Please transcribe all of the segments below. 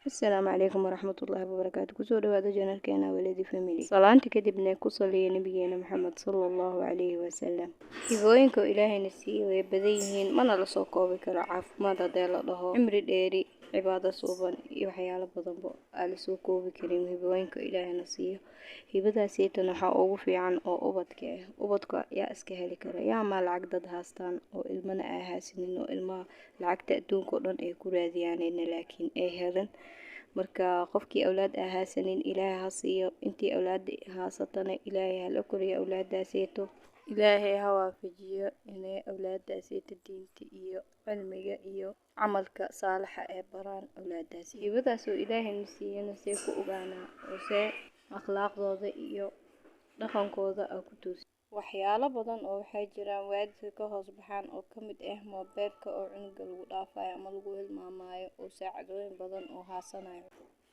السلام عليكم ورحمة الله وبركاته. كسو دواada janalkeena Walidi Family. Salaanta kadibna ku saliya nabigeena Maxamed sallallahu alayhi wa sallam. Hibooyinka Ilaahayna siiyo way badan yihiin mana la soo koobi karo caafimaad hadii la dhaho cimri dheeri cibaado suuban iyo waxyaalo badanba aan la soo koobi karin hibooyinka Ilaahayna siiyo. Hibadaasaytana waxa ugu fiican oo ubadka yaa iska heli karo yaa ma lacag dad haastaan oo ilmana ay haasinin oo ilmaha lacagta adduunka oo dhan ay ku raadiyaan laakiin ay helan marka qofkii awlaad ahaasanin Ilaahay ha siiyo intii awlaad haasatana Ilaahay ha la koriyo awlaadaasayto Ilaahay ha waafajiyo inay awlaadaasayto diinta iyo cilmiga iyo camalka saalaxa ee baraan awlaadaas hibadaas oo Ilaahay siiyana say ku ogaanaa oo say akhlaaqdooda iyo dhaqankooda ku toos waxyaalo badan oo waxay jiraan waalidka ka hoos baxaan oo ka mid ah moobilka oo cunuga lagu dhaafayo ama lagu hilmaamayo oo saacadooyin badan oo haasanayo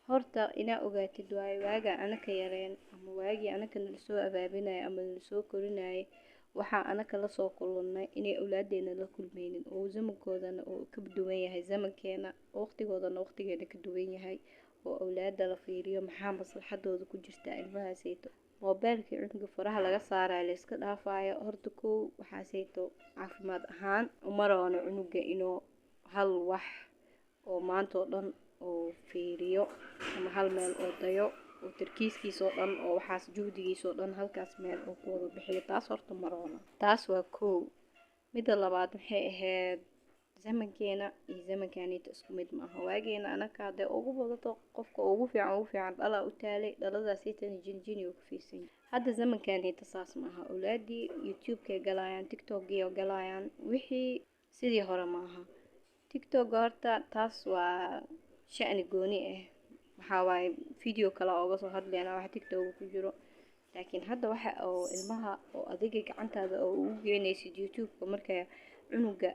horta ina ogaatid waaga anaka yareen ama waagi anaka la soo abaabinayo ama la soo korinay waxa anaka la soo kulunay inay awlaadeena la kulmeynin oo zamankoodana oo ka duwan yahay zamankeena waqtigoodana waqtigeena ka duwan yahay oo awlaada la fiiriyo maxaa maslaxadooda ku jirta ilmahaasayto moobilka cunuga faraha laga saarayo la iska dhaafayo horta waxaasayto caafimaad ahaan uma roona cunuga inuu hal wax oo maanta oo dhan oo fiiriyo ama hal meel oo dayo oo tarkiiskiisa oo dhan oo waxaas juhdigiisa oo dhan halkaas meel oo ku wada bixiyo taas horta ma roona taas waa midda labaad maxay ahayd zamankeena iyo zamankaanita isku mid maaha waageena anaka hadee ugu badato qofka ugu fiican dhala u taalay dhaladaasaytana jinjini oo ku fiirsan hadda zamankaanita saas maaha awlaadii youtube-ka galayaan tiktok-ga galayaan wixii sidii hore maaha tiktok horta taas waa sha'ni gooni waxa waaye video kala oo soo hadlayna wax tiktok ku jiro laakiin hadda waxa oo ilmaha oo adiga gacantaada oo ugu geynaysid youtube-ka marka cunuga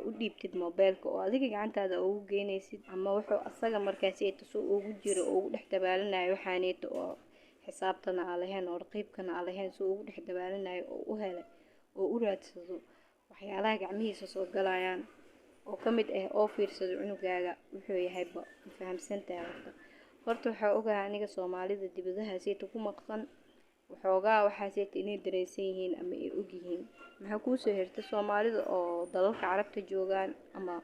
u dhiibtid moobilka oo adiga gacantaada ugu geynaysid ama wuxuu asaga markaasayto soo ugu jiro oo ugu dhex dabaalanayo waxaaneeto oo xisaabtana aan lahayn oo raqiibkana aan lahayn soo ugu dhex dabaalanayo oo u helay oo u raadsado waxyaalaha gacmihiisa soo galayaan oo ka mid oo fiirsado cunugaaga wuxuu yahay ba fahamsantahay horta waxa ogahay aniga Soomaalida dibadahaasayto ku maqan waxoogaa waxaasayto inay dareensan yihiin ama ay og yihiin maxaa ku soo hirtay Soomaalida oo dalalka Carabta joogaan ama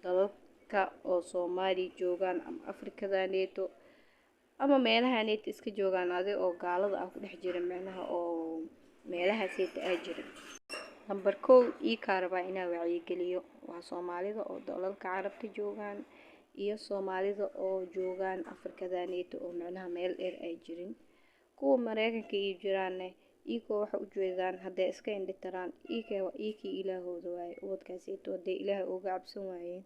dalalka oo Soomaali joogaan ama Afrikadaaneeto ama meelahaneeto iska joogaan adiga oo gaalada ah ku dhex jira macnaha oo meelahaasayto ay jiraan number 1 kaarba inaa wacyi geliyo waa Soomaalida oo dalalka Carabta joogaan iyo Soomaalida oo joogaan Afrikadaaneeto oo macnaha meel dheer ay jirin kuwa Mareykanka iyo jiraanne iyagoo waxa u jeedaan hadday iska indhitaraan iikii ilaahooda waaye ubadkaasayto hadday Ilaahay uga cabsan waayeen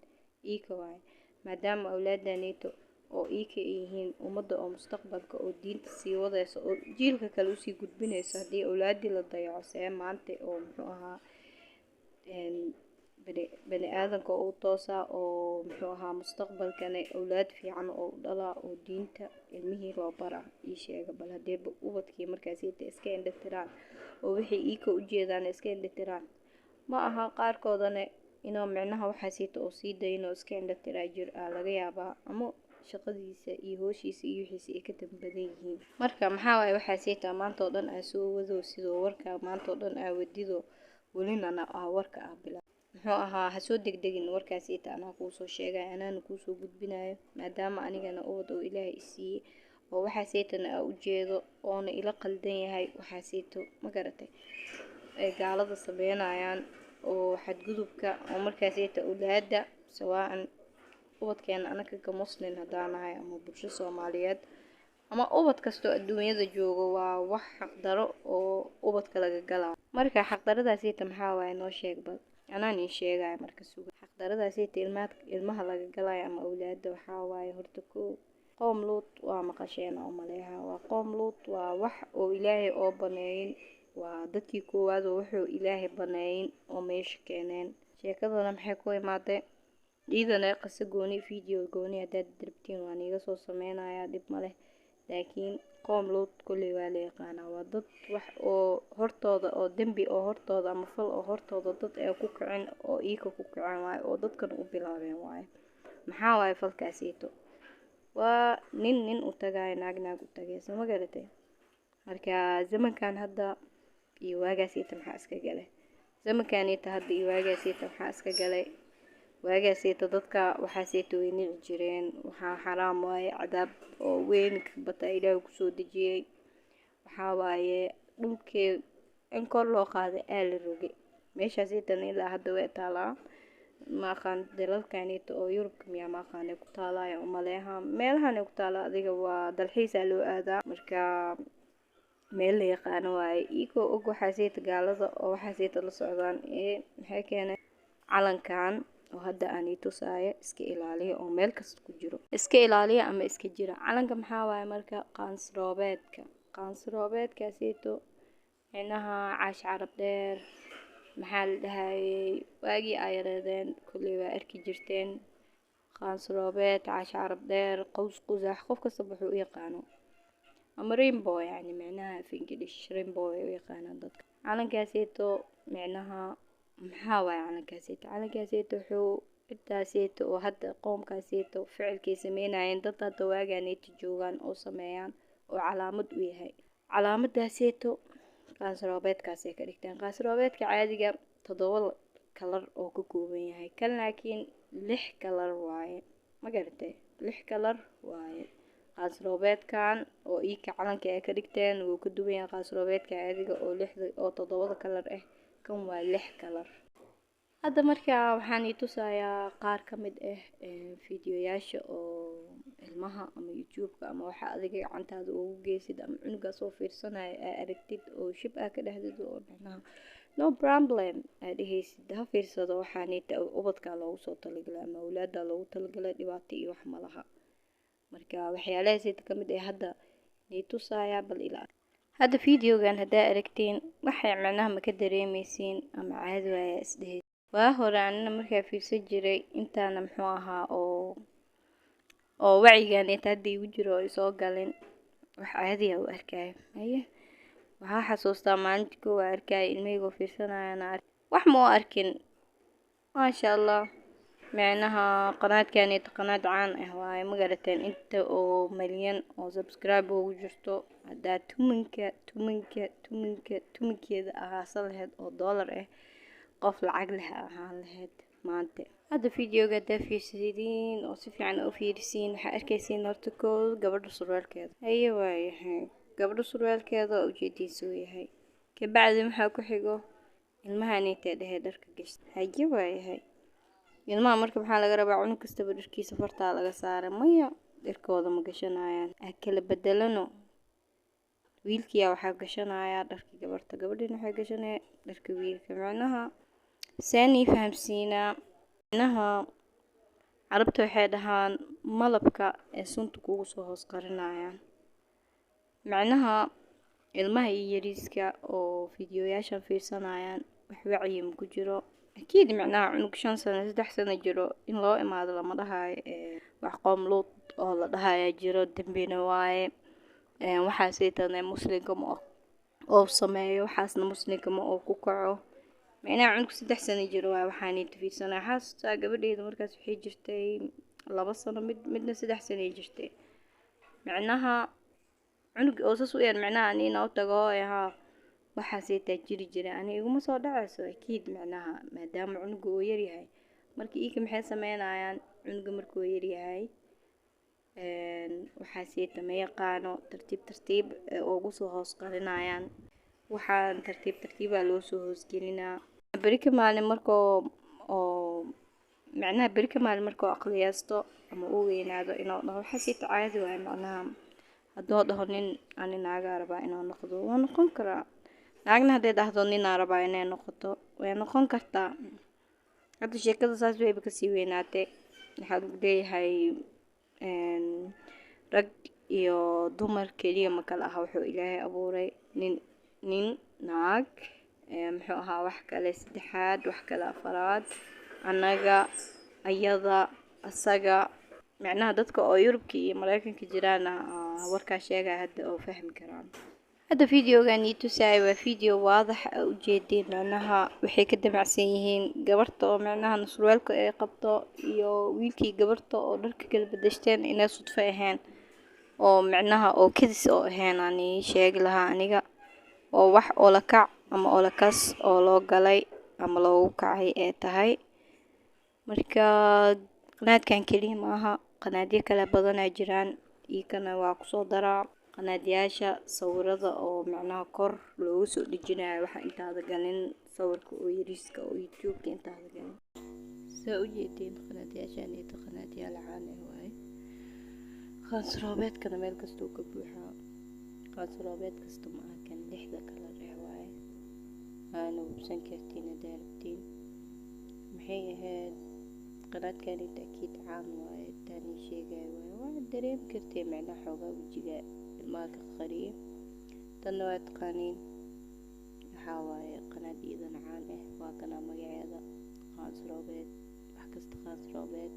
iika waaye maadaama awlaadaaneeto oo iika yihiin ummadda oo mustaqbalka oo diinta sii wadayso oo jiilka kale u sii gudbinayso haddii awlaadii la dayaco see maanta oo muxuu ahaa bani aadamka oo toosa oo muxuu ahaa mustaqbalkana awlaad fiican oo dhala oo diinta ilmihii loo bara ii sheega bal hadee ubadkii markaasayto iska indhitiraan oo wixii iika u jeedaan iska indhitiraan ma aha qaarkoodana inoo macnaha waxaasayto oo sii dayin oo iska indhitiraa jir laga yaabaa ama shaqadiisa iyo hooshiisa iyo wixiisa ay ka dambadan yihiin marka maxaa waaye waxaasayto maanta oo dhan aan soo wado sidoo warka maanta oo dhan aan wadido welina warka bilaa muxuu ahaa ha soo degdegin warkaasayto anaa kuu soo sheegay anaana kuu soo gudbinayo maadaama anigana ubad oo Ilaahay i siiyey oo waxaasaytana aan u jeedo oona ila qaldan yahay waxaasayto ma garatay ay gaalada sameynayaan oo xadgudubka oo markaasayto awlaada sawaan ubadkeena anaka ka muslim hadaanahay ama bulsho Soomaaliyeed ama ubad kasto adduunyada joogo waa wax xaq daro oo ubadka laga galaa marka xaq daradaasayto maxaa waaye noo sheeg bal anaan in sheegay marka suuga xaq daradaasayto ilmaha laga galay ama awlaada waxaa waaye horta qoom Luut waa maqasheen oo maleeha waa qoom Luut waa wax oo Ilaahay oo baneeyin waa dadkii koowaad oo wuxuu Ilaahay baneeyin oo meesha keeneen sheekadana maxay ku imaatay diidana qasa gooni video gooni hadda darbtiin waan iga soo sameynaya dib ma leh laakiin qoom Luut kulli waa la yaqaanaa waa dad wax oo hortooda oo dambi oo hortooda ama fal oo hortooda dad ay ku kicin oo iika ku kicin waaye oo dadkan u bilaabeen waaye maxaa waaye falkaasayto waa nin u tagaaya naag u tagaysa ma garatay. marka zamankan hadda iyo waagaasiita maxaa iska galay zamankaaniita hadda iyo waagaasiita maxaa iska galay waagaasiita dadka waxaasiita way nici jireen waxaa xaraam waaye cadaab oo weyn ka bata ilaahay kusoo dejiyey waxaa waaye dhulkee in kor loo qaaday la rogay meeshaasiitan ilaa hadda way taalaa ma aqaan dalalkaaniita oo Yurubka miyaa ma aqaan ku taalaya umaleeha meelahan ku taala adiga waa dalxiisa loo aadaa marka meel la yaqaano waaye iyagoo og waxaasiita gaalada oo waxaasiita la socdaan maxay keenay calankan oo hadda aan tusaayo iska ilaaliya oo meel kasta ku jiro iska ilaaliya ama iska jira calanka maxaa waaye marka qaansiroobeedkaasiito inaha caash carab dheer maxaa la dhahayay waagii ay yareedeen kulli waa arki jirteen qaansiroobeed caash carab dheer qaws qusax qof kasta wuxuu u yaqaano ama rainbow yani macnaha af English rainbow ay u yaqaanaan dadka calankaasiito macnaha maxaa waaye calankaasiito wuxuu intaasiito oo hadda qoomkaasiito ficilkay sameynayeen dad hadda waagaaniita joogaan oo sameeyaan oo calaamad u yahay calaamadaasiito qaansiroobeedkaasay ka dhigtaan qaansiroobeedka caadiga 7 kalar oo ka kooban yahay kan laakiin 6 kalar waaye ma garatay 6 kalar waaye qaansiroobeedkan oo iika calanka ay ka dhigteen wuu ka duwan yahay qaansiroobeedka caadiga oo 7 kalar ah kan waa 6 kalar hadda marka waxaan tusayaa qaar ka mid ah fiidiyoyaasha oo ilmaha ama YouTube-ka ama waxa adiga gacantaada ugu geysid ama cunuga soo fiirsanaya aragtid oo shib ka dhahdid oo macnaha no problem dhehaysid ha fiirsado waxaan ubadka loogu soo talagalay ama awlaada loogu talagalay dhibaato iyo wax malaha marka waxyaalahaas ka mid ah hadda tusayaa bal ilaa hadda fiidiyogan haddaa aragtiin waxay macnaha ma ka dareemaysiin ama caadi waaya isdhehe waa hore anina markaa fiirsan jiray intaana muxuu ahaa oo wacyigan inta hadda igu jiro oo soo galin wax caadi ah u arkay waxaa xasuustaa maalintii koo arkay ilmahayga fiirsanayana wax ma arkin maasha Allah macnaha qanaadkan qanaad caan ah waaye ma garateen inta oo milyan oo subscribe ugu jirto hadda tuminkeeda ahaasan lahayd oo dollar ah qof lacag leh ahaan lahayd maanta hadda fiidiyoga haddaa fiirsadeen oo si fiican u fiirisiin waxaa arkaysiin horta koo gabadha surwaalkeeda waayahay gabadha surwaalkeeda oo ujeediisu yahay kabacdi maxaa ku xigo ilmahaaniita dhahay dharka gashta waayahay ilmaha marka maxaa laga rabaa cunug kastaba dharkiisa fartaa laga saaray maya dharkooda ma gashanayaan kala bedelano wiilkiya waxaa gashanaya dharka gabadhina waxay gashanaya dharka wiilka macnaha saani fahamsiina macnaha carabta waxay dhahaan malabka ee sunta kugu soo hoos qarinayaan macnaha ilmaha yariiska oo fiidiyoyaashan fiirsanayaan wax wacyi ku jiro أكيد معناها عنق 5 سنة 6 سنة جرو إن لو إما هذا لما لها وحقام لوط أو لها جرو دمبين واي وحاسيتنا مسلم كم أو سماي وحاسنا مسلم كم أو كوكعو معناها عنق 6 سنة جرو وحاني في سنة حاس قبل إذا مركز في جرتي الله بس أنا مدنا 6 سنة جرتي معناها عنق أوسس ويان معناها أني نوتجاها waxaasay jiri jira ani iguma soo dhacayso akiid macnaha maadaama cunuga uu yar yahay markii iika maxay sameynayaan cunuga markuu yar yahay waxaasay ma yaqaano tartiib ugu soo hoos qarinayaan waxaan tartiib loo soo hoos gelinaa barika maalin markoo oo macnaha barika maalin markoo aqliyaasto ama uu weynaado inuu dhaho waxaasay caadi waay macnaha haddoo dhaho nin ani naaga rabaa inuu noqdo waa noqon karaa naagna hadday dhahdo nin rabaa inay noqoto way noqon kartaa hadda sheekada saas wayba kasii weynaatay waxaa lagu leeyahay rag iyo dumar keliya ma kala aha wuxuu ilaahay abuuray nin naag muxuu ahaa wax kale saddexaad wax kale afaraad annaga ayada asaga macnaha dadka oo Yurubka iyo Mareykanka jiraan warkaa sheegaya hadda oo fahmi karaan هذا فيديو كان يتساوي فيديو واضح أو جدي معناها waxay ka damacsan yihiin gabarta oo macnaha surwaalka ay qabto iyo wiilkii gabarta oo dharka kala bedeshteen inay sudfa ahayn oo macnaha oo kadis oo ahayn ani sheegi lahaa aniga oo wax oo la kac ama oo la kas oo loo galay ama loogu kacay ee tahay marka qanaadkan kaliya maaha qanaadyo kala badan ay jiraan iyo kana waa ku soo daraa qanaadyaasha sawirada oo macnaha kor loogu soo dhijinayo waxa intaada galin sawirka oo yariiska oo youtube intaada galin soo u jeedeen qanaadyaashan iyo qanaadyaal caan ah waay khaas roobeedkana meel kasta uu ka buuxaa khaas roobeed kasta ma aha kan lixda kala reex waay aana ubsan kartiin daartiin maxay ahayd qanaadkan takiid caan waay tani sheegay waay waa dareem kartay macnaha xoogaa wajiga ilmaha qariib tan waa taqaaniin waxa waaye qanaad iidan caan ah waa kana magaceeda khaas roobeed wax kasta khaas roobeed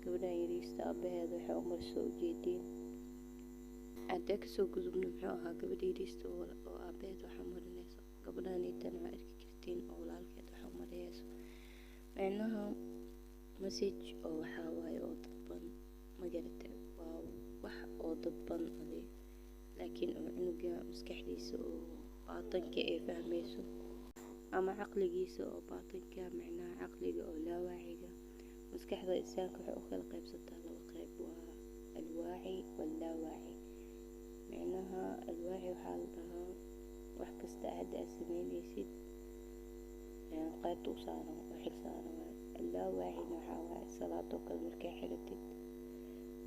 gabadha yariista abaheeda waxa umar soo jeedin hadda ka soo gudubno muxuu ahaa gabadha yariista oo abaheed waxa marinayso gabadhan tan waa arki kartiin oo walaalkeed waxa marayso macnaha message oo waxa waaye oo dadban magarata waa wax oo dadban adeeg laakiin oo cunuga maskaxdiisa oo baatanka ay fahmayso ama caqligiisa oo baatanka macnaha caqliga oo la waaciga maskaxda insaanka waxa uu kala qaybsataa laba qayb waa alwaaci wal laa waaci macnaha alwaaci waxa la dhahaa wax kasta aad sameynaysid qaybta u saaran oo xil saaran laa waaci waxa waaye salaado kale markay xiratid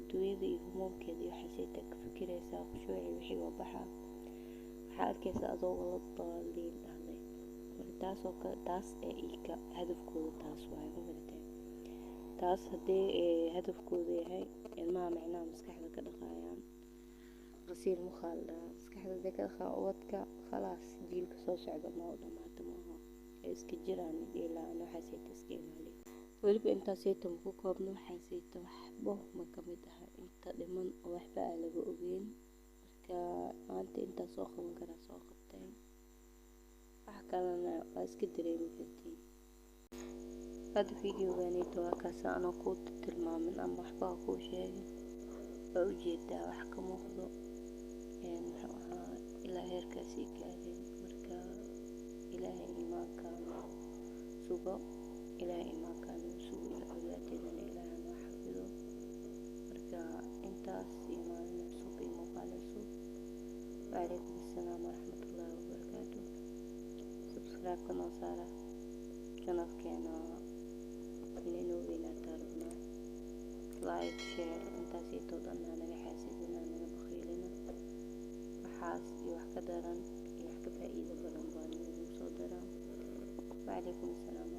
duuyada iyo humumkeeda iyo xasiita ka fikiraysaa khushuuci wixii oo baxa waxa arkaysa adoo wala baaliin dhahday taas oo kale taas ee iika hadafkooda taas waaye magartay taas hadii hadafkooda yahay ilmaha macnaha maskaxda ka dhaqayaan qasiir mukhalda maskaxda ka dhaqaa wadka khalaas jiilka soo socda ma dhamaata maaha iska jiraan ilaa ana xasiita iska ilaali waliba intaas ay tan ku koobno xasiita waxba ma kamid ah inta dhiman waxba laga ogeyn marka maanta intaas soo qaban kara soo qabtay wax kalena waa iska dareemi kartiin هذا فيديو يعني توكاسا أنا كنت تلمامن أما أحبها كل شيء فوجد وحكم وخذو يعني إلى هيركاسي كارين مركا إلهي ما كان سوق إلهي ما كان سوق أولادنا إلهي ما حفظه مركا أنت سيمان سوق مقالسو وعليكم السلام ورحمة الله وبركاته سبسكرايب قناة سارة قناة كينا inaynu weynaataa rabnaa like share intaasii toodana naga xaasidina naga bakhiilina waxaas iyo wax ka daran iyo wax ka faa'iido badan baan idin soo daraa. Waalaikum asalaam.